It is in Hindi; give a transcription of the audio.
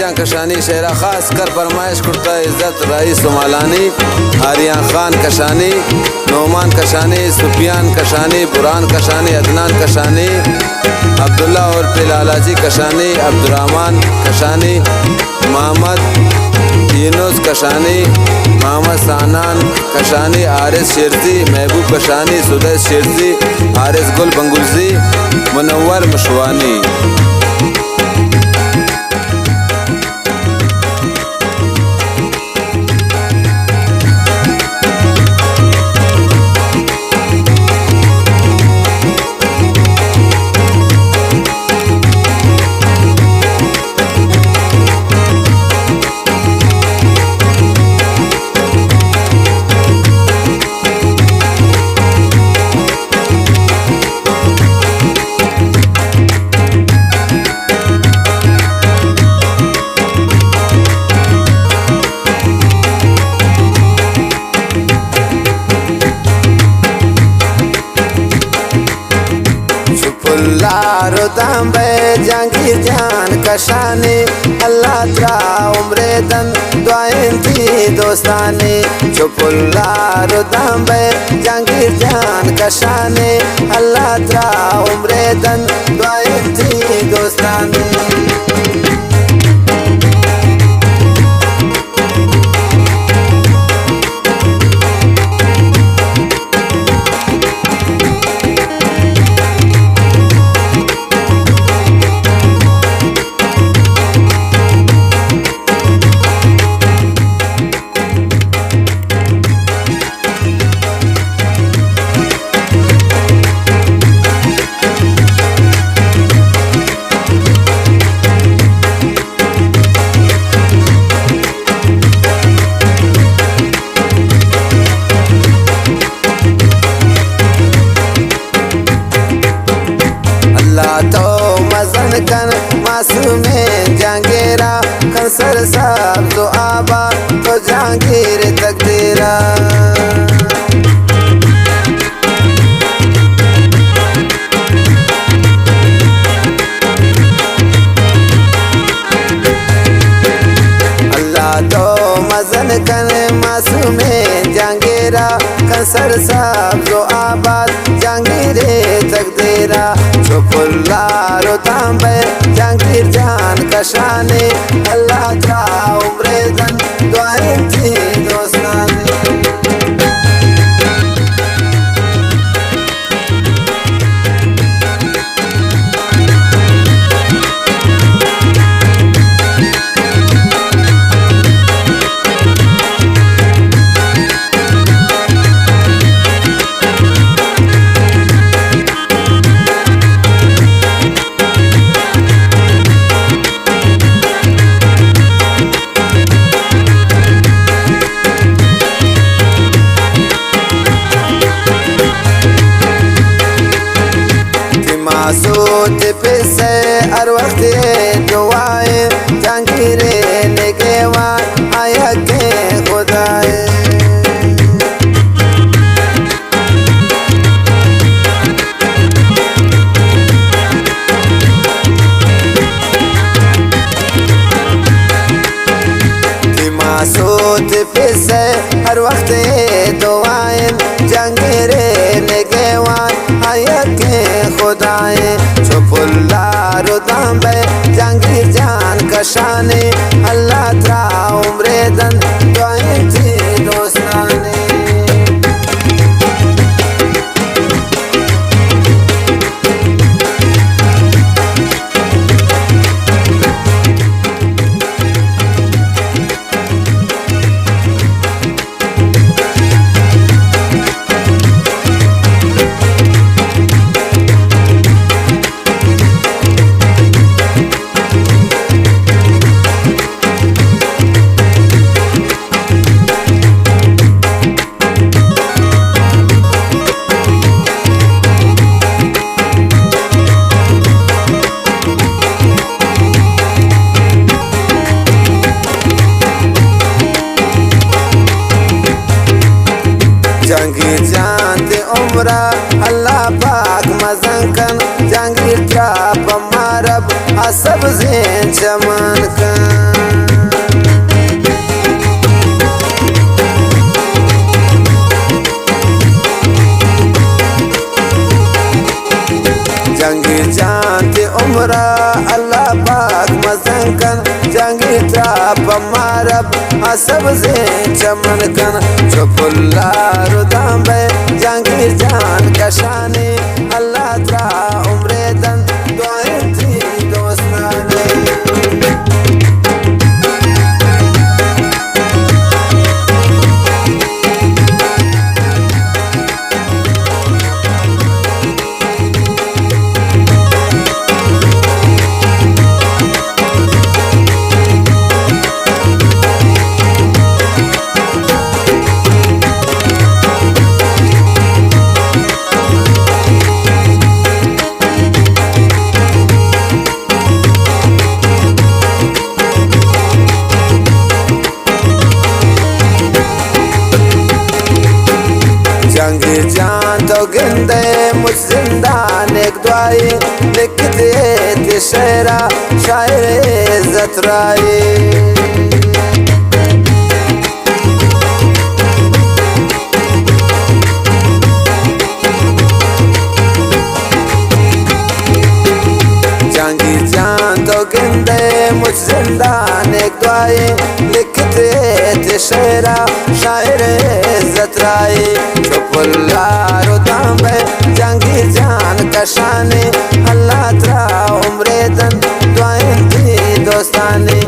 शेरियाँ कशानी शेरा खास कर फरमाइश करता इज़्ज़त रईस मालानी आर्यान खान कशानी नोमान कशानी सुफियान कशानी बुरान कशानी अदनान कशानी अब्दुल्ला और लालाजी कशानी अब्दुर्रहमान कशानी मोहम्मद यूनुस कशानी मोहम्मद सानान कशानी आरिस शेरजी महबूब कशानी सुदैस शेरजी आरिस गुल बंगुलजी मुनव्वर मशवानी। रुदांबे जहांगीर जान कशानी अल्लाह त्रा उम्रे दन दुआएं थी दोस्तानी चुपुल्ला रुदांबे जहांगीर जान कशानी अल्लाह त्रा उम्रे दन दुआएं थी दोस्तानी। कन मासूमे जहांगीरा कंसर साहब तो आबा तो जहांगीर तकदीरा। अल्लाह तो मजन कन मासूमे जहांगीरा कंसर साहब तो आबाद जहांगीर तकदीरा चुपुल्ला रुदांबे जहांगीर जान कशानी अल्लाह त्रा उम्रे दन दुआएं थी दोस्तानी। मासूद पिसे हर वक्त दुआएं जहांगीर निगहबान आया के खुदाए। मासूद पिसे हर वक्त दुआएं जहांगीर निगहबान आया के खुदाए चुपुल्ला रुदांबे जहांगीर जान कशानी अल्लाह त्रा उम्रे दन दुआएं थी दोस्तानी। जहांगीर जान दे उम्रा अल्लाह पाक मजंकन जहांगीर क्या पमारब सब्ज़ी चमन का जंगी जानते उम्रा अल्लाह पाक मजंकन जंगी टाप मारब सब्ज़ी चमन कन चुपुल्ला रुदाम बे जंगी जान कशानी अल्लाह त्रा उम्रे दन दुआएं थी दोस्ताने जंगी जान तो गिंदे मुझ जिंदान एक दुआई लिख दे थे शेरा शायर इज्जत राई जंगी जान तो गिंदे मुझ जिंदान एक दुआई लिख दे थे शेरा शायर इज्जत राई चुपुल्ला रुदाम बे जंगी जान कशानी अल्लाह त्रा उम्रे दन दुआएं थी दोस्तानी